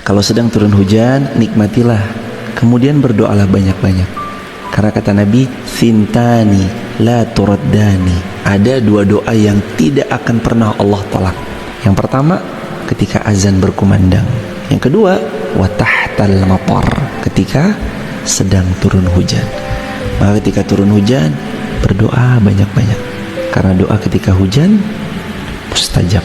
Kalau sedang turun hujan, nikmatilah. Kemudian berdoalah banyak-banyak. Karena kata Nabi, "Thintani la turaddani." Ada dua doa yang tidak akan pernah Allah tolak. Yang pertama, ketika azan berkumandang. Yang kedua, wa tahtal matar, ketika sedang turun hujan. Maka ketika turun hujan, berdoa banyak-banyak. Karena doa ketika hujan mustajab.